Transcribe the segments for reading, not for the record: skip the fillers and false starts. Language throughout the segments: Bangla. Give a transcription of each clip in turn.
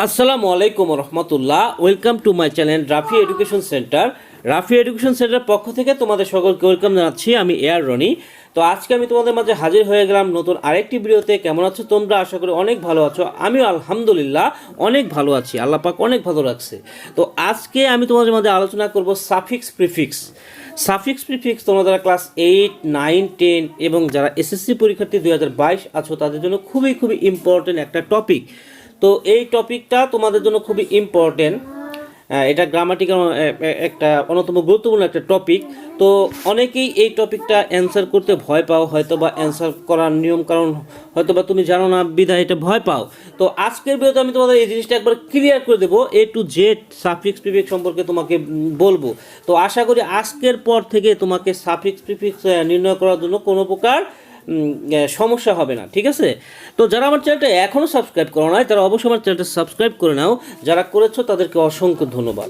আসসালামু আলাইকুম রহমতুল্লাহ। Welcome to my channel Rafi education centre. Rafi education centre পক্ষ থেকে তোমাদের সকলকে ওয়েলকাম জানাচ্ছি। আমি এআর রনি। তো আজকে আমি তোমাদের মাঝে হাজির হয়ে গেলাম নতুন আরেকটি ভিডিওতে। কেমন আছো তোমরা? আশা করি অনেক ভালো আছো। আমিও আলহামদুলিল্লাহ অনেক ভালো আছি, আল্লাহ পাক অনেক ভালো রাখছে। তো আজকে আমি তোমাদের মাঝে আলোচনা করব সাফিক্স প্রিফিক্স। সাফিক্স প্রিফিক্স তোমরা যারা ক্লাস 8, 9, 10 এবং যারা এসএসসি পরীক্ষার্থী 2022 আছো তাদের জন্য খুবই ইম্পর্টেন্ট একটা টপিক। তো এই টপিকটা তোমাদের জন্য খুবই ইম্পর্টেন্ট। এটা গ্রামাটিক্যাল একটা অন্যতম গুরুত্বপূর্ণ একটা টপিক। তো অনেকেই এই টপিকটা অ্যান্সার করতে ভয় পাও, হয়তো বা অ্যান্সার করার নিয়ম কারণ হয়তো বা তুমি জানো না, বিধায় এটা ভয় পাও। তো আজকের ভিডিওতে আমি তোমাদের এই জিনিসটা একবার ক্লিয়ার করে দেবো, A to Z suffix prefix সম্পর্কে তোমাকে বলবো। তো আশা করি আজকের পর থেকে তোমাকে সাফিক্স প্রিফিক্স নির্ণয় করার জন্য কোনো প্রকার সমস্যা হবে না, ঠিক আছে? তো যারা আমার চ্যানেলটা এখনও সাবস্ক্রাইব করো নাই তারা অবশ্যই আমার চ্যানেলটা সাবস্ক্রাইব করে নাও। যারা করেছো তাদেরকে অসংখ্য ধন্যবাদ।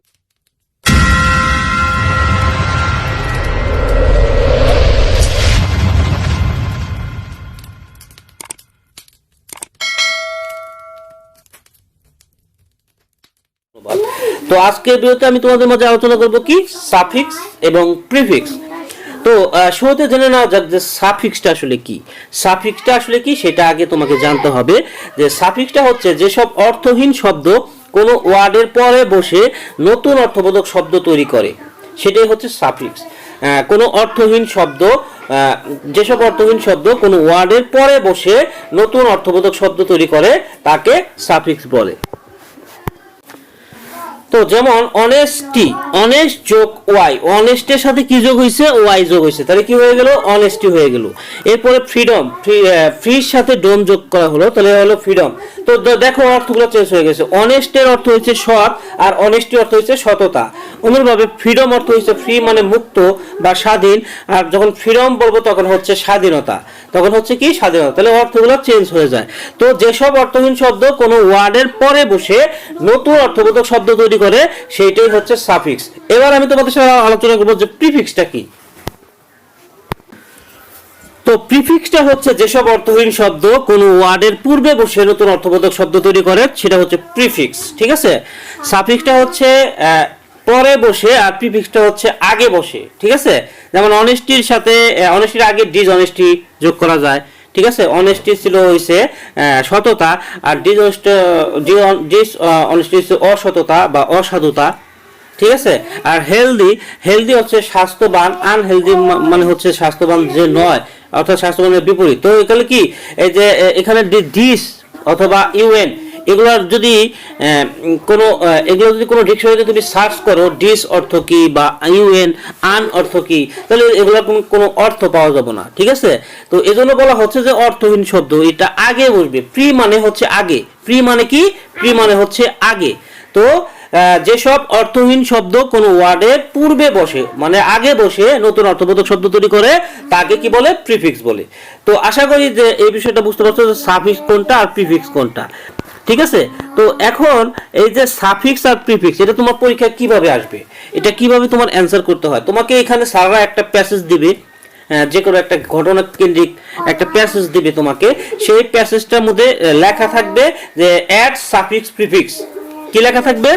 তো আজকের ভিডিওতে আমি তোমাদের মাঝে আলোচনা করব কি সাফিক্স এবং প্রিফিক্স। তো শুরুতে জেনে নেওয়া যাক যে সাফিক্সটা আসলে কি। সাফিক্সটা আসলে কি সেটা আগে তোমাকে জানতে হবে। যে সাফিক্সটা হচ্ছে যেসব অর্থহীন শব্দ কোনো ওয়ার্ডের পরে বসে নতুন অর্থবোধক শব্দ তৈরি করে, সেটাই হচ্ছে সাফিক্স। কোনো অর্থহীন শব্দ, যেসব অর্থহীন শব্দ কোনো ওয়ার্ডের পরে বসে নতুন অর্থবোধক শব্দ তৈরি করে তাকে সাফিক্স বলে। তো যেমন অনেস্টি, অনেস্ট যোগ ওয়াই, অনেস্টের সাথে কি যোগ হয়েছে? ওয়াই যোগ হয়েছে, তাহলে কি হয়ে গেল? অনেস্টি হয়ে গেল। এরপরে ফ্রিডম, ফ্রির সাথে ডোম যোগ করা হলো, তাহলে হলো ফ্রিডম। তো দেখো অর্থগুলো চেঞ্জ হয়ে গেছে। অনেস্টের অর্থ হচ্ছে সৎ আর অনেস্টি অর্থ হচ্ছে সততা। অনুরূপভাবে ফ্রিডম অর্থ হচ্ছে ফ্রি মানে মুক্ত বা স্বাধীন, আর যখন ফ্রিডম বলবো তখন হচ্ছে স্বাধীনতা, তখন হচ্ছে কি স্বাধীনতা। তাহলে অর্থগুলো চেঞ্জ হয়ে যায়। তো যেসব অর্থহীন শব্দ কোনো ওয়ার্ডের পরে বসে নতুন অর্থবোধক শব্দ তৈরি করে সেইটাই হচ্ছে সাফিক্স। এবার আমি তোমাদের সাথে আলোচনা করবো যে প্রিফিক্সটা কি। তো প্রিফিক্সটা হচ্ছে যেসব অর্থহীন শব্দ কোনো ওয়ার্ডের পূর্বে বসে নতুন অর্থবোধক শব্দ তৈরি করে সেটা হচ্ছে প্রিফিক্স, ঠিক আছে? সাফিক্সটা হচ্ছে পরে বসে আর প্রিফিক্সটা হচ্ছে আগে বসে, ঠিক আছে? যেমন অনেস্টির সাথে অনেস্টির আগে ডিসঅনেস্টি যোগ করা যায়, ঠিক আছে? অনেস্টি ছিল হইছে সততা, আর ডিসঅনেস্টি হচ্ছে অসততা বা অসাধুতা, ঠিক আছে? আর হেলদি, হেলদি হচ্ছে স্বাস্থ্যবান, আনহেলদি মানে হচ্ছে স্বাস্থ্যবান যে নয়, অর্থাৎ স্বাস্থ্যবানের বিপরীত। তো এখানে কি এই যে এখানে ডিস অথবা ইউএন এগুলোর যদি এগুলো যদি কোনো ডিকশনারিতে তুমি সার্চ করো ডিস অর্থ কি বা ইউএন আন অর্থ কি, তাহলে এগুলোর কোনো অর্থ পাওয়া যাবে না, ঠিক আছে? তো এজন্য বলা হচ্ছে যে অর্থহীন শব্দ এটা আগে বসবে। প্রি মানে হচ্ছে আগে, প্রি মানে কি? প্রি মানে হচ্ছে আগে। তো যেসব অর্থহীন শব্দ কোনো ওয়ার্ডের পূর্বে বসে মানে আগে বসে নতুন অর্থবোধক শব্দ তৈরি করে তাকে কি বলে? প্রিফিক্স বলে। তো আশা করি যে এই বিষয়টা বুঝতে পারছো যে সাফিক্স কোনটা আর প্রিফিক্স কোনটা, ঠিক আছে? তো এখন এই যে সাফিক্স আর প্রিফিক্স এটা তোমার পরীক্ষায় কিভাবে আসবে, এটা কিভাবে তোমার অ্যান্সার করতে হয়, তোমাকে এখানে সারা একটা প্যাসেজ দিবে, যে কোনো একটা ঘটনা কেন্দ্রিক একটা প্যাসেজ দিবে তোমাকে। সেই প্যাসেজটার মধ্যে লেখা থাকবে যে অ্যাড সাফিক্স প্রিফিক্স। কি লেখা থাকবে?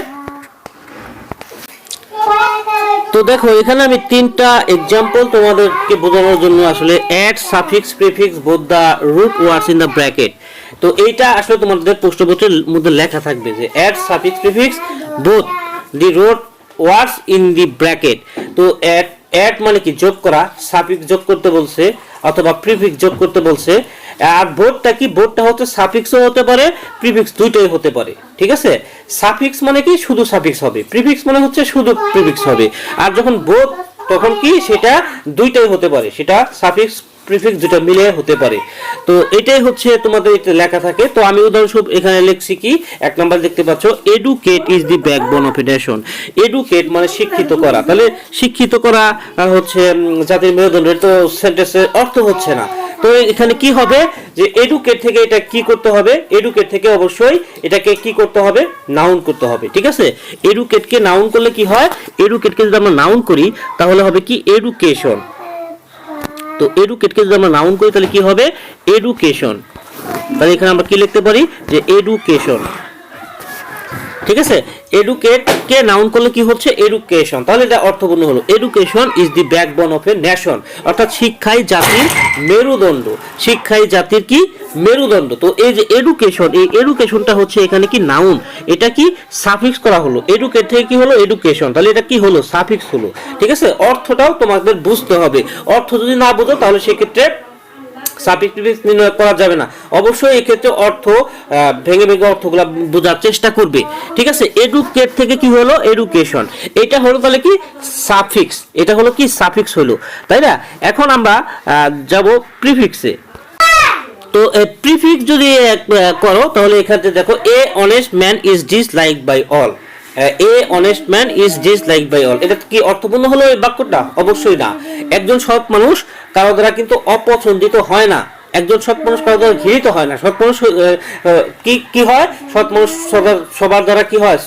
তো দেখো এখানে আমি তিনটা এক্সাম্পল তোমাদেরকে বোঝানোর জন্য আসলে add suffix prefix both the root words in the bracket. তো এইটা আসলে তোমাদের প্রশ্নপত্রের মধ্যে লেখা থাকবে যে add suffix prefix both the root words in the bracket. তো অ্যাড মানে কি? যোগ করা, সাফিক্স যোগ করতে বলছে অথবা প্রিফিক্স যোগ করতে বলছে। আর বোধটা কি? বোধটা হচ্ছে সাফিক্সও হতে পারে, প্রিফিক্স দুইটাই হতে পারে, ঠিক আছে? সাফিক্স মানে কি? শুধু সাফিক্স হবে, প্রিফিক্স মানে হচ্ছে শুধু প্রিফিক্স হবে। আর যখন বোধ তখন কি? সেটা দুইটাই হতে পারে, সেটা সাফিক্স প্রিফিক্স দুটো মিলে হতে পারে। তো এটাই হচ্ছে তোমাদের এটা লেখা থাকে। তো আমি উদাহরণস্বরূপ এখানে লিখছি কি, এক নাম্বার দেখতে পাচ্ছ educate is the backbone of a nation. Educate মানে শিক্ষিত করা, তাহলে শিক্ষিত করা হচ্ছে জাতির মেরুদণ্ড। তো সেন্টেন্সের অর্থ হচ্ছে না। তো এখানে কি হবে যে এডুকেট থেকে এটা কি করতে হবে? এডুকেট থেকে অবশ্যই এটাকে কি করতে হবে? নাউন করতে হবে, ঠিক আছে? এডুকেটকে নাউন করলে কি হয়? এডুকেটকে যদি আমরা নাউন করি তাহলে হবে কি? এডুকেশন। তো এডুকেটকে যদি আমরা নাউন করি তাহলে কি হবে? এডুকেশন। তাহলে এখানে আমরা কি লিখতে পারি? যে এডুকেশন। ঠিক আছে, এডুকেট কে নাউন করলে কি হচ্ছে এডুকেশন, তাহলে এটা অর্থপূর্ণ হলো education is the backbone of a nation, অর্থাৎ শিক্ষাই জাতির মেরুদণ্ড, শিক্ষাই জাতির কি মেরুদণ্ড। তো এই যে এডুকেশন, এই এডুকেশনটা হচ্ছে এখানে কি নাউন, এটা কি সাফিক্স করা হলো, এডুকেট থেকে কি হলো এডুকেশন, তাহলে এটা কি হলো সাফিক্স হলো। ঠিক আছে, অর্থটাও তোমাদের বুঝতে হবে, অর্থ যদি না বুঝো তাহলে সেক্ষেত্রে সাফিক্স প্রিফিক্স নির্ণয় করা যাবে না। অবশ্যই এই ক্ষেত্রে অর্থ ভেঙে ভেঙে অর্থগুলো বোঝার চেষ্টা করবে। ঠিক আছে, এডুকেট থেকে কি হলো এডুকেশন, এটা হলো তাহলে কি সাফিক্স, এটা হলো কি সাফিক্স হলো, তাই না। এখন আমরা যাব প্রিফিক্সে। তো প্রিফিক্স যদি করো তাহলে এখানে দেখো a honest man is disliked by all, a honest man is disliked by all, এটা কি অর্থপূর্ণ হলো এই বাক্যটা? অবশ্যই না। একজন সৎ মানুষ কারো দ্বারা কিন্তু অপছন্দিত হয় না, একজন সৎ মানুষ কারো দ্বারা ঘৃণিত হয় না, সৎ মানুষ কি হয়, সৎ মানুষ সবার দ্বারা কি হয়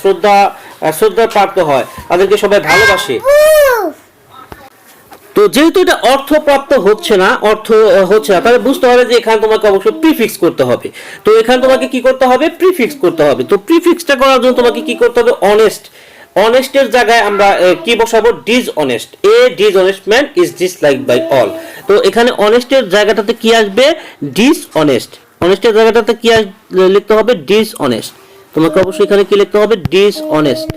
শ্রদ্ধা প্রাপ্ত হয়, তাদেরকে সবাই ভালোবাসে। তো যেহেতু এটা অর্থপ্রাপ্ত হচ্ছে না, তাহলে বুঝতে হবে যে এখানে তোমাকে অবশ্যই প্রিফিক্স করতে হবে। তো এখানে তোমাকে কি করতে হবে প্রিফিক্স করতে হবে। তো প্রিফিক্সটা করার জন্য তোমাকে কি করতে হবে অনেস্ট, অনেস্টের জায়গায় আমরা কি বসাবো dishonest, a dishonest man is disliked by all. তো এখানে অনেস্টের জায়গাটাতে কি আসবে ডিসঅনেস্ট, অনেস্টের জায়গাটাতে কি লিখতে হবে ডিসঅনেস্ট, তোমাকে অবশ্যই এখানে কি লিখতে হবে ডিসঅনেস্ট।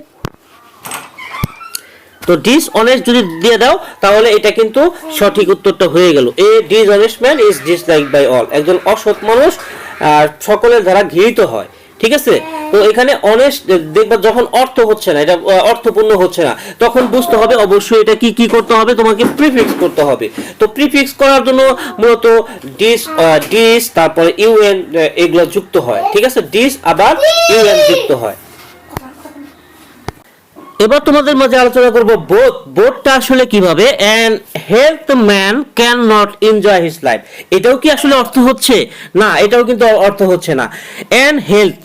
তো ডিসঅনেস্ট যদি দিয়ে দাও তাহলে এটা কিন্তু সঠিক উত্তরটা হয়ে গেল, a dishonest man is disliked by all, একজন অসৎ মানুষ সকলের দ্বারা ঘৃণিত হয়। ঠিক আছে, তো এখানে অনেস্ট দেখবা যখন অর্থ হচ্ছে না, এটা অর্থপূর্ণ হচ্ছে না, তখন বুঝতে হবে অবশ্যই এটা কি করতে হবে তোমাকে প্রিফিক্স করতে হবে। তো প্রিফিক্স করার জন্য মূলত ডিস তারপরে ইউএন এগুলো যুক্ত হয়। ঠিক আছে, ডিস আবার ইউএন যুক্ত হয়। এবার তোমাদের মাঝে আলোচনা করব বোথ, বোথটা আসলে কিভাবে, and health man cannot enjoy his life, এটাও কি আসলে অর্থ হচ্ছে না, এটাও কিন্তু অর্থ হচ্ছে না। এন্ড হেলথ,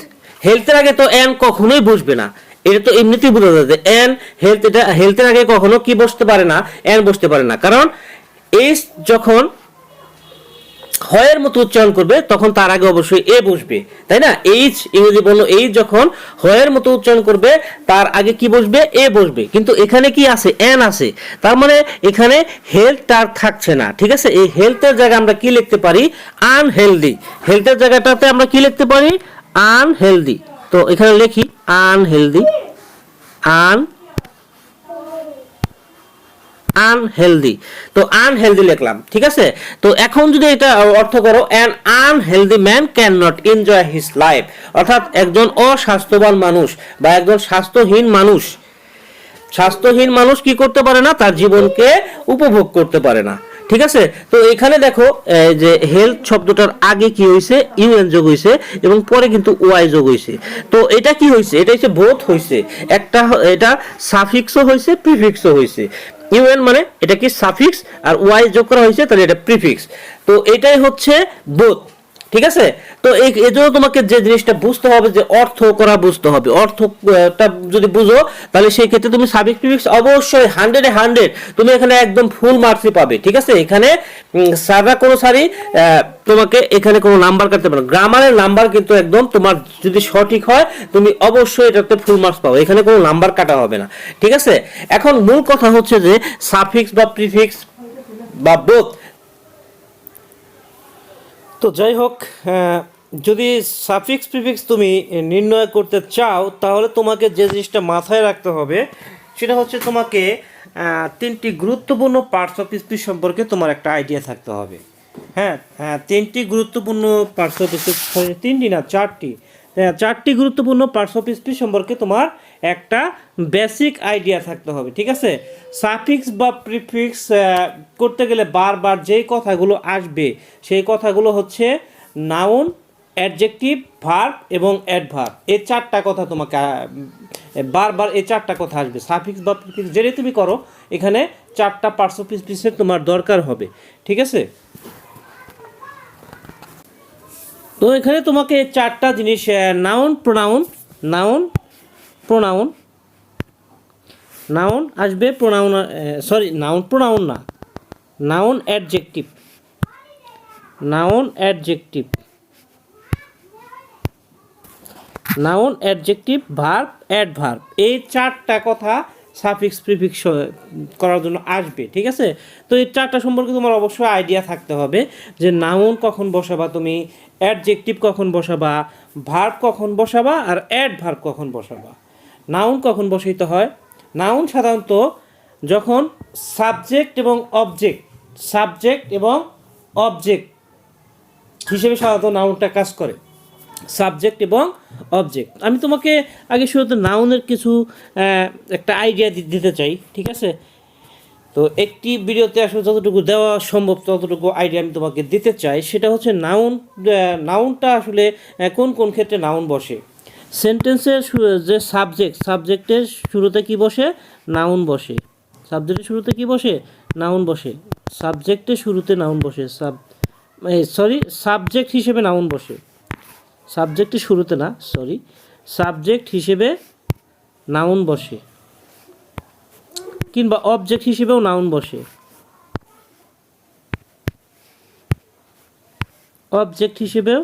হেলথের আগে তো এন্ড কখনোই বসবে না, এটা তো এমনিতেই বোঝা যায় যে এন্ড হেলথ, এটা হেলথের আগে কখনো কি বসতে পারে না এন্ড বসতে পারে না, কারণ এইচ যখন হয়ের মতো উচ্চারণ করবে তখন তার আগে অবশ্যই এ বসবে, তাই না। এইচ ইংরেজি বর্ণ এইচ যখন হয়ের মতো উচ্চারণ করবে তার আগে কি বসবে এ বসবে, কিন্তু এখানে কি আছে এন আছে, তার মানে এখানে হেলথ তার থাকছে না। ঠিক আছে, এই হেলথের জায়গায় আমরা কি লিখতে পারি আনহেলদি, হেলথের জায়গাটাতে আমরা কি লিখতে পারি আনহেলদি। তো এখানে লিখি আনহেলদি, আনহেলদি, তো আনহেলদি লিখলাম। ঠিক আছে, তো এখন যদি এটা অর্থ করো an unhealthy man cannot enjoy his life, অর্থাৎ একজন অস্বাস্থ্যবান মানুষ বা একজন স্বাস্থ্যহীন মানুষ কি করতে পারে না, তার জীবনকে উপভোগ করতে পারে না। ঠিক আছে, তো এখানে দেখো যে হেলথ শব্দটার আগে কি হয়েছে ইউএন যোগ হয়েছে এবং পরে কিন্তু ওয়াই যোগ হয়েছে। তো এটা কি হয়েছে, এটা হচ্ছে বোথ হয়েছে, একটা এটা সাফিক্সও হয়েছে প্রিফিক্সও হয়েছে। ইউএন মানে এটা কি সাফিক্স আর ওয়াই যোগ করা হয়েছে তাহলে এটা প্রিফিক্স, তো এটাই হচ্ছে বোথ। ঠিক আছে, তো এই জন্য তোমাকে যে জিনিসটা বুঝতে হবে যে অর্থ করা বুঝতে হবে, অর্থটা যদি বুঝো তাহলে সেই ক্ষেত্রে তুমি সাবজেক্ট প্রিফিক্স অবশ্যই 100 তুমি এখানে একদম ফুল মার্কসই পাবে। ঠিক আছে, এখানে সারা কোনো সারি তোমাকে এখানে কোনো নাম্বার কাটতে পারো, গ্রামারের নাম্বার কিন্তু একদম তোমার যদি সঠিক হয় তুমি অবশ্যই এটাতে ফুল মার্কস পাবে, এখানে কোনো নাম্বার কাটা হবে না। ঠিক আছে, এখন মূল কথা হচ্ছে যে সাফিক্স বা প্রিফিক্স বা বোথ, তো যাই হোক যদি সাফিক্স প্রিফিক্স তুমি নির্ণয় করতে চাও তাহলে তোমাকে যে জিনিসটা মাথায় রাখতে হবে সেটা হচ্ছে তোমাকে তিনটি গুরুত্বপূর্ণ পার্টস অফ স্পিচ সম্পর্কে তোমার একটা আইডিয়া থাকতে হবে। হ্যাঁ, তিনটি গুরুত্বপূর্ণ পার্টস অফ স্পিচ, তিনটি না চারটি গুরুত্বপূর্ণ পার্টস অফ স্পিচ সম্পর্কে তোমার একটা বেসিক আইডিয়া থাকতে হবে। ঠিক আছে, সাফিক্স বা প্রিফিক্স করতে গেলে বারবার যেই কথাগুলো আসবে সেই কথাগুলো হচ্ছে নাউন, অ্যাডজেক্টিভ, ভার্ব এবং অ্যাডভার্ব, এই চারটা কথা তোমাকে বারবার এই চারটা কথা আসবে। সাফিক্স বা প্রিফিক্স যেটাই তুমি করো এখানে চারটা পার্টস অফ স্পিচের তোমার দরকার হবে। ঠিক আছে, তো এখানে তোমাকে চারটা জিনিস নাউন আসবে, noun adjective, noun, adjective, verb, adverb, এই 4টা কথা সাফিক্স প্রিফিক্স করার জন্য আসবে, ঠিক আছে। তো এই 4টা সম্পর্কে তোমার অবশ্যই আইডিয়া থাকতে হবে যে নাউন কখন বসাবা তুমি, অ্যাডজেক্টিভ কখন বসাবা, ভার্ব কখন বসাবা, আর অ্যাডভার্ব কখন বসাবা। নাউন কখন বসাইতে হয়? নাউন সাধারণত যখন সাবজেক্ট এবং অবজেক্ট হিসেবে সাধারণত নাউনটা কাজ করে, সাবজেক্ট এবং অবজেক্ট। আমি তোমাকে আগে শুরুতে নাউনের কিছু একটা আইডিয়া দিতে চাই, ঠিক আছে। তো একটি ভিডিওতে আসলে যতটুকু দেওয়া সম্ভব ততটুকু আইডিয়া আমি তোমাকে দিতে চাই। সেটা হচ্ছে নাউনটা আসলে কোন কোন ক্ষেত্রে নাউন বসে। সেন্টেন্সের যে সাবজেক্টের শুরুতে কি বসে? নাউন বসে। সাবজেক্টের শুরুতে কি বসে? নাউন বসে। সাবজেক্টের শুরুতে নাউন বসে। সাবজেক্ট হিসেবে নাউন বসে। সাবজেক্টের শুরুতে না, সাবজেক্ট হিসেবে নাউন বসে, কিংবা অবজেক্ট হিসেবেও নাউন বসে। অবজেক্ট হিসেবে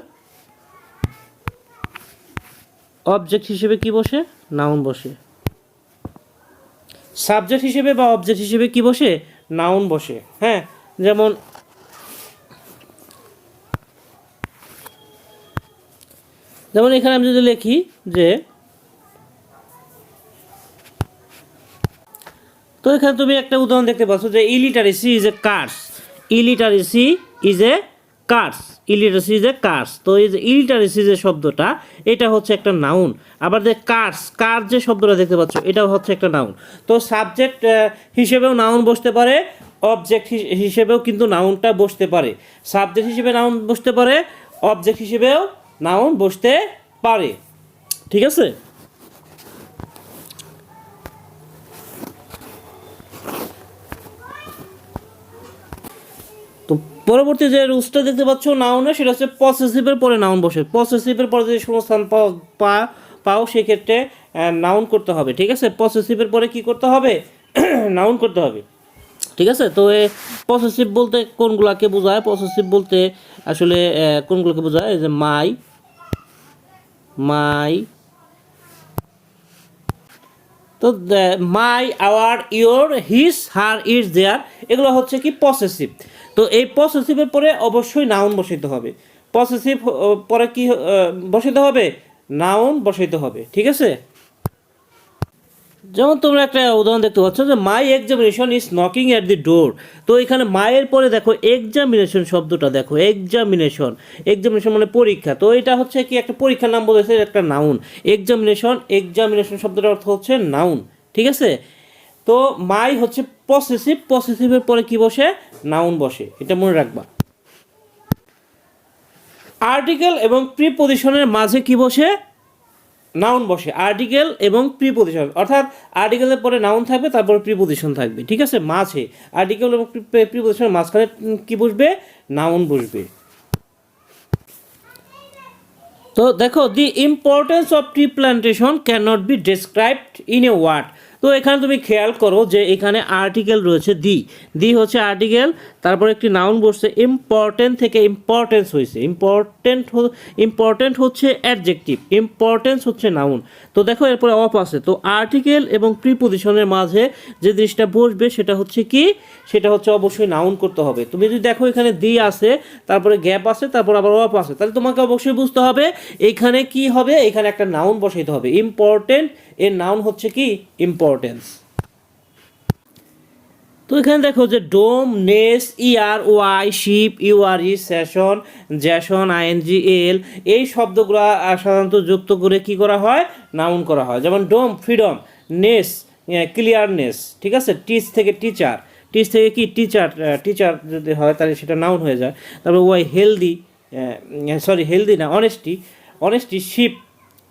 কি বসে? নাউন বসে। সাবজেক্ট হিসেবে বা অবজেক্ট হিসেবে কি বসে? নাউন বসে। হ্যাঁ, যেমন এখানে আমি যদি লিখি যে, তো এখানে তুমি একটা উদাহরণ দেখতে পাচ্ছ যে illiteracy is a curse. Illiteracy is a curse. তো এই যে ইলিটারেসি যে শব্দটা, এটা হচ্ছে একটা নাউন। আবার যে কার যে শব্দটা দেখতে পাচ্ছ, এটাও হচ্ছে একটা নাউন। তো সাবজেক্ট হিসেবেও নাউন বসতে পারে, অবজেক্ট হিসেবেও কিন্তু নাউনটা বসতে পারে। সাবজেক্ট হিসেবে নাউন বসতে পারে, অবজেক্ট হিসেবেও নাউন বসতে পারে, ঠিক আছে। তো পরবর্তী যে রুলসটা দেখতে পাচ্ছ নাউনে, সেটা হচ্ছে পসেসিভের পরে নাউন বসে। পসেসিভের পরে যদি শূন্যস্থান পাও সেক্ষেত্রে নাউন করতে হবে, ঠিক আছে। পসেসিভের পরে কি করতে হবে? নাউন করতে হবে, ঠিক আছে। তো পসেসিভ বলতে কোনগুলাকে বোঝায়? পসেসিভ বলতে আসলে কোনগুলোকে বোঝায়? এই যে মাই, তো my, our, your, his, her, its, their, এগুলো হচ্ছে কি পসেসিভ। তো এই পসেসিভের পরে অবশ্যই নাউন বসাইতে হবে। পসেসিভ পরে কি বসাইতে হবে? নাউন বসাইতে হবে, ঠিক আছে। যেমন তোমরা একটা উদাহরণ দেখতে পাচ্ছ যে my examination is knocking at the door. তো এখানে মায়ের পরে দেখো এক্সামিনেশন শব্দটা দেখো, এক্সামিনেশন মানে পরীক্ষা। তো এটা হচ্ছে কি একটা পরীক্ষার নাম বলেছে, একটা নাউন। এক্সামিনেশন শব্দটার অর্থ হচ্ছে নাউন, ঠিক আছে। তো মাই হচ্ছে পসেসিভের পরে কি বসে? নাউন বসে, এটা মনে রাখবা। আর্টিকেল এবং প্রিপজিশনের মাঝে কি বসে? নাউন বসে। আর্টিকেল এবং প্রিপজিশন, অর্থাৎ আর্টিকেলের পরে নাউন থাকবে, তারপরে প্রিপজিশন থাকবে, ঠিক আছে। মাঝে আর্টিকেল এবং প্রিপজিশনের মাঝখানে কি বসবে? নাউন বসবে। তো দেখো, the importance of tree plantation cannot be described in a word. তো এখানে তুমি খেয়াল করো যে এখানে আর্টিকেল রয়েছে দি হচ্ছে আর্টিকেল, তারপর একটি নাউন বসছে। ইম্পর্টেন্ট থেকে ইম্পর্টেন্স হয়েছে, ইম্পর্টেন্ট হচ্ছে অ্যাডজেক্টিভ, ইম্পর্টেন্স হচ্ছে নাউন। তো দেখো এরপরে অফ আছে। তো আর্টিকেল এবং প্রিপজিশনের মাঝে যে জিনিসটা বসবে সেটা হচ্ছে কি? সেটা হচ্ছে অবশ্যই নাউন করতে হবে। তুমি যদি দেখো এখানে দি আছে, তারপরে গ্যাপ আছে, তারপর আবার অফ আছে, তাহলে তোমাকে অবশ্যই বুঝতে হবে এখানে কি হবে? এখানে একটা নাউন বসাইতে হবে। ইম্পর্টেন্ট এর নাউন হচ্ছে কি? ইম্পর্টেন্স। তো এখানে দেখো যে dom, ness, ER, Y, ship, URE, session, জ্যাসন, আইএনজি, এল, এই শব্দগুলো সাধারণত যুক্ত করে কি করা হয়? নাউন করা হয়। যেমন ডোম ফ্রিডম, নেস ক্লিয়ারনেস, ঠিক আছে। টিচ থেকে টিচার, টিচ থেকে কি? টিচার যদি হয় তাহলে সেটা নাউন হয়ে যায়। তারপর ওয়াই হেলদি, হেলদি না, অনেস্টি, শিপ,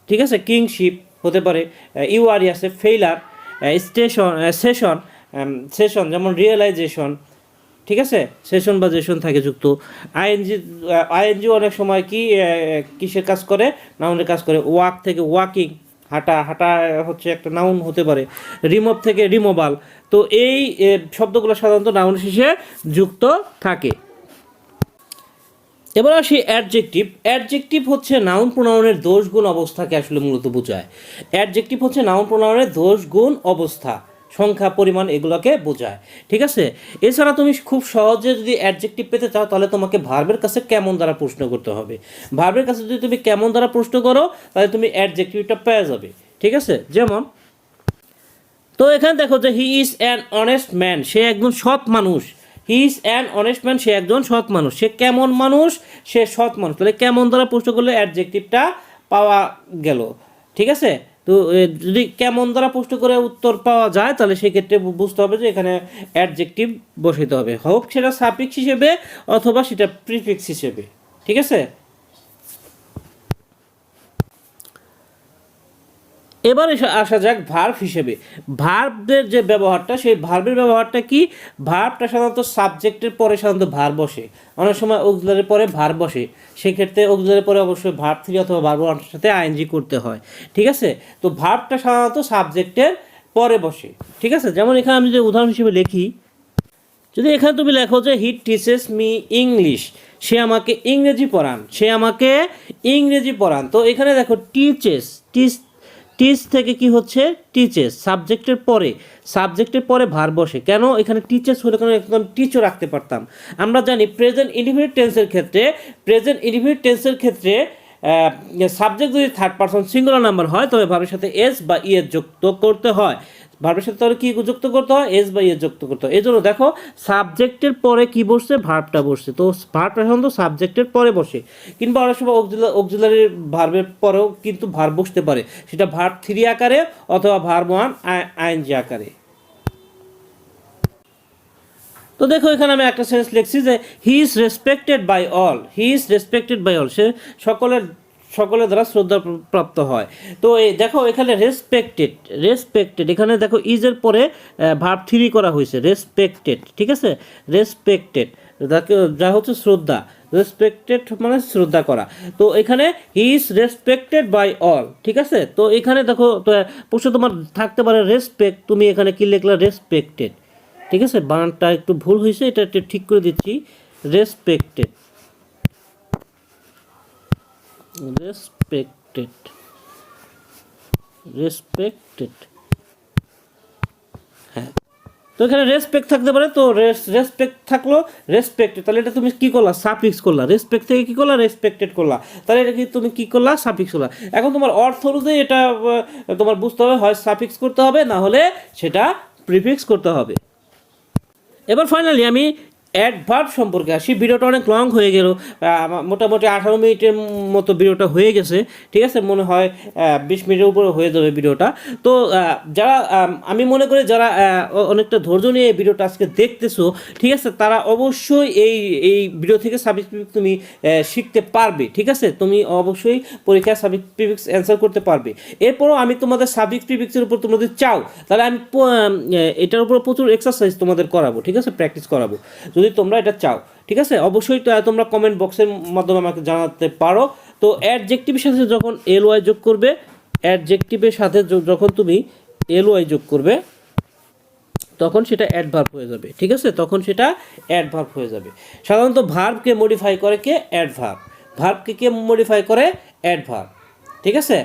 ঠিক আছে, কিংশিপ হতে পারে। ইউআরই আছে, ফেইলার, সেশন যেমন রিয়েলাইজেশন, ঠিক আছে, সেশন বা জেশন থাকে যুক্ত। আইএনজি অনেক সময় কি কিসের কাজ করে? নাউনের কাজ করে। ওয়াক থেকে ওয়াকিং, হাঁটা হচ্ছে একটা নাউন হতে পারে। রিমুভ থেকে রিমুভাল। তো এই শব্দগুলো সাধারণত নাউন শেষে যুক্ত থাকে। এবার আসি অ্যাডজেক্টিভ। অ্যাডজেক্টিভ হচ্ছে নাউন প্রোনাউনের দোষ গুণ অবস্থাকে আসলে মূলত বোঝায়। অ্যাডজেক্টিভ হচ্ছে নাউন প্রোনাউনের দোষ গুণ অবস্থা, সংখ্যা, পরিমাণ, এগুলোকে বোঝায়। ঠিক আছে, এছাড়া তুমি খুব সহজে যদি অ্যাডজেক্টিভ পেতে চাও তাহলে তোমাকে ভার্বের কাছে কেমন দ্বারা প্রশ্ন করতে হবে। ভার্বের কাছে যদি তুমি কেমন দ্বারা প্রশ্ন করো তাহলে তুমি অ্যাডজেক্টিভটা পেয়ে যাবে। ঠিক আছে, যেমন তো এখানে দেখো যে he is an honest man, সে একজন সৎ মানুষ। He is an honest man, সে একজন সৎ মানুষ। সে কেমন মানুষ? সে সৎ মানুষ। তাহলে কেমন দ্বারা প্রশ্ন করলে অ্যাডজেক্টিভটা পাওয়া গেল। ঠিক আছে, তো যদি কেমন দ্বারা প্রশ্ন করে উত্তর পাওয়া যায় তাহলে সেক্ষেত্রে বুঝতে হবে যে এখানে অ্যাডজেক্টিভ বসাইতে হবে, হোক সেটা সাফিক্স হিসেবে অথবা সেটা প্রিফিক্স হিসেবে। ঠিক আছে, এবার আসা যাক ভার্ব হিসেবে। ভার্বের যে ব্যবহারটা, সেই ভার্বের ব্যবহারটা কি? ভার্বটা সাধারণত সাবজেক্টের পরে সাধারণত ভার্ব বসে, অনেক সময় অক্সিলারির পরে ভার্ব বসে। সেক্ষেত্রে অক্সিলারির পরে অবশ্যই ভার্ব 3 অথবা ভার্ব 1 এর সাথে আইএনজি করতে হয়। ঠিক আছে, তো ভার্বটা সাধারণত সাবজেক্টের পরে বসে। ঠিক আছে, যেমন এখানে আমি যদি উদাহরণ হিসেবে লিখি, যদি এখানে তুমি লেখো যে হি টিচেস মি ইংলিশ, সে আমাকে ইংরেজি পড়ান, সে আমাকে ইংরেজি পড়ান। তো এখানে দেখো টিচেস, টিচ থেকে কি হচ্ছে? টিচেস, সাবজেক্টের পরে ভার্ব বসে। কেন এখানে টিচেস হলে কেন একদম টিচও রাখতে পারতাম। আমরা জানি প্রেজেন্ট ইনডিফিনিট টেন্সের ক্ষেত্রে সাবজেক্ট যদি থার্ড পারসন সিঙ্গুলার নাম্বার হয় তবে ভার্বের সাথে এস বা ই এর যুক্ত করতে হয়। ভার্বের সাথে তাহলে কি যুক্ত করতে হয়? এস বা ই এর যুক্ত করতে হয়। এই জন্য দেখো সাবজেক্টের পরে কি বসছে? ভার্বটা বসছে। তো ভার্বটা সাধারণত সাবজেক্টের পরে বসে, কিংবা অনেক সময় অক্সিলারি ভার্বের পরেও কিন্তু ভার্ব বসতে পারে, সেটা ভার্ব 3 আকারে অথবা ভার্ব 1 আইএনজি আকারে। তো দেখো এখানে আমি একটা সেন্স লিখছি যে he is respected by all, সে সকলের দ্বারা শ্রদ্ধা প্রাপ্ত হয়। তো এই দেখো এখানে রেসপেক্টেড এখানে দেখো ইজের পরে ভার্ব 3 করা হয়েছে, রেসপেক্টেড। ঠিক আছে, রেসপেক্টেড যা হচ্ছে শ্রদ্ধা, রেসপেক্টেড মানে শ্রদ্ধা করা। তো এখানে he is respected by all. ঠিক আছে, তো এখানে দেখো প্রশ্ন তোমার থাকতে পারে রেসপেক্ট, তুমি এখানে কি লিখলা? রেসপেক্টেড। ঠিক আছে, বানানটা একটু ভুল হয়েছে, এটা একটু ঠিক করে দিচ্ছি। রেসপেক্টেড, হ্যাঁ। তো এখানে রেসপেক্ট থাকতে পারে, তো রেসপেক্ট থাকলো রেসপেক্টেড, তাহলে এটা তুমি কি করলা? সাফিক্স করলা। রেসপেক্ট থেকে কি করলা? রেসপেক্টেড করলা, তাহলে এটা কি তুমি কি করলা? সাফিক্স করলা। এখন তোমার অর্থ অনুযায়ী এটা তোমার বুঝতে হবে, হয় সাফিক্স করতে হবে, না হলে সেটা প্রিফিক্স করতে হবে। এবার ফাইনালি আমি অ্যাডভার্ব সম্পর্কে আসি। ভিডিওটা অনেক লং হয়ে গেল, মোটামুটি 18 মিনিটের মতো ভিডিওটা হয়ে গেছে। ঠিক আছে, মনে হয় 20 মিনিটের উপরে হয়ে যাবে ভিডিওটা। তো যারা আমি মনে করি যারা অনেকটা ধৈর্য নিয়ে এই ভিডিওটা আজকে দেখতেছো, ঠিক আছে, তারা অবশ্যই এই ভিডিও থেকে সাবজেক্ট প্রিফিক্স তুমি শিখতে পারবে। ঠিক আছে, তুমি অবশ্যই পরীক্ষায় সাবজেক্ট প্রিফিক্স অ্যান্সার করতে পারবে। এরপরও আমি তোমাদের সাবজেক্ট প্রিফিক্সের উপর তোমরা যদি চাও তাহলে আমি এটার উপর প্রচুর এক্সারসাইজ তোমাদের করাবো। ঠিক আছে, প্র্যাকটিস করাবো যদি তোমরা এটা চাও। ঠিক আছে, অবশ্যই তোমরা কমেন্ট বক্সের মাধ্যমে আমাকে জানাতে পারো। তো অ্যাডজেক্টিভের সাথে যখন এলওয়াই যোগ করবে, যখন তুমি এলওয়াই যোগ করবে তখন সেটা অ্যাডভার্ব হয়ে যাবে। ঠিক আছে, তখন সেটা অ্যাডভার্ব হয়ে যাবে। সাধারণত ভার্বকে মডিফাই করে কে? অ্যাডভার্ব। ভার্বকে কে মডিফাই করে? অ্যাডভার্ব। ঠিক আছে,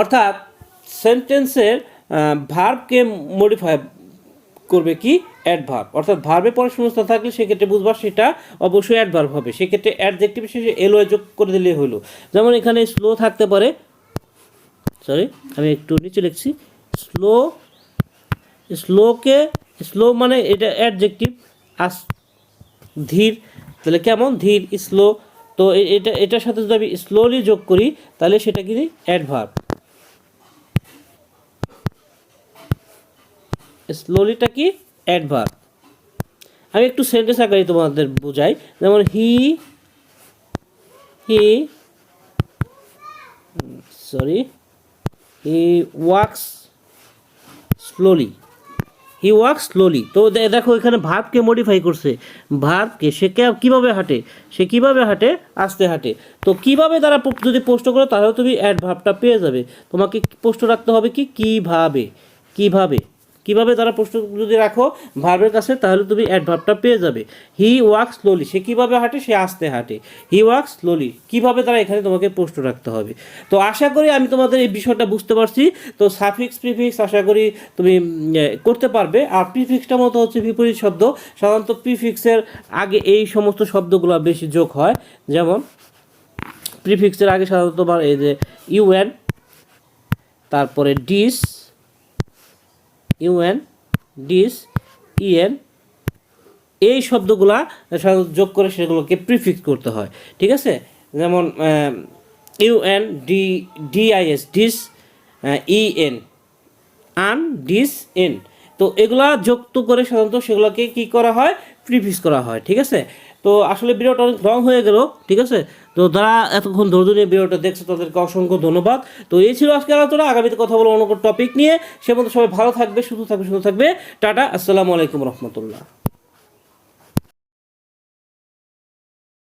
অর্থাৎ সেন্টেন্সের ভার্বকে মডিফাই করবে কি? অ্যাডভার্ব। অর্থাৎ ভার্বের পরে শূন্যস্থান থাকলে সেক্ষেত্রে বুঝবা সেটা অবশ্যই অ্যাডভার্ব হবে। সেক্ষেত্রে অ্যাডজেক্টিভ শেষে এলওয়াই যোগ করে দিলেই হলো। যেমন এখানে স্লো থাকতে পারে, আমি একটু নিচে লিখছি, স্লো মানে এটা অ্যাডজেক্টিভ। ধীর, তাহলে কেমন? ধীর, স্লো। তো এটার সাথে যদি আমি স্লোলি যোগ করি তাহলে সেটা কি? অ্যাডভার্ব। স্লোলিটা কি? অ্যাডভার্ব। আমি একটু সেন্টেন্স আকারে তোমাদের বোঝাই। যেমন হি ওয়াক্স স্লোলি। তো দেখো এখানে ভার্বকে মডিফাই করছে, ভার্বকে সে কীভাবে হাঁটে? সে কীভাবে হাঁটে? আস্তে হাঁটে। তো কীভাবে দ্বারা যদি প্রশ্ন করো তাহলে তুমি অ্যাডভার্বটা পেয়ে যাবে। তোমাকে প্রশ্ন রাখতে হবে কি? কিভাবে। কিভাবে দ্বারা প্রশ্ন যদি রাখো ভার্বের কাছে তাহলে তুমি অ্যাডভার্বটা পেয়ে যাবে। হি ওয়াক্স স্লোলি, সে কিভাবে হাঁটে, সে আস্তে হাঁটে। হি ওয়াক্স স্লোলি, কিভাবে দ্বারা এখানে তোমাকে প্রশ্ন রাখতে হবে। তো আশা করি আমি তোমাদের এই বিষয়টা বুঝতে পারছি। তো সাফিক্স প্রিফিক্স আশা করি তুমি করতে পারবে। আর প্রিফিক্সটা মতো হচ্ছে বিপরীত শব্দ, সাধারণত প্রিফিক্সের আগে এই সমস্ত শব্দগুলো বেশি যোগ হয়। যেমন প্রিফিক্সের আগে সাধারণত তোমার এই যে ইউএন, তারপরে ডিস, ইউএন, ডিস, ইএন, এই শব্দগুলা সাধারণত যোগ করে সেগুলোকে প্রিফিক্স করতে হয়। ঠিক আছে, যেমন ইউএন, ডিআইএস, ডিস, ইএন, আন, ডিস, এন। তো এগুলা যুক্ত করে সাধারণত সেগুলোকে কি করা হয়, প্রিফিক্স করা হয়। ঠিক আছে, তো আসলে ভিডিওটা অনেক লং হয়ে গেল। ঠিক আছে, তো যারা এতক্ষণ ধৈর্য নিয়ে ভিডিওটা দেখছে তাদেরকে অসংখ্য ধন্যবাদ। তো এই ছিল আজকে আলোচনা, আগামীতে কথা বলবো অন্য কোনো টপিক নিয়ে। সে মতো সবাই ভালো থাকবে, সুস্থ থাকবে, সুন্দর থাকবে। টাটা, আসসালামু আলাইকুম রহমতুল্লাহ।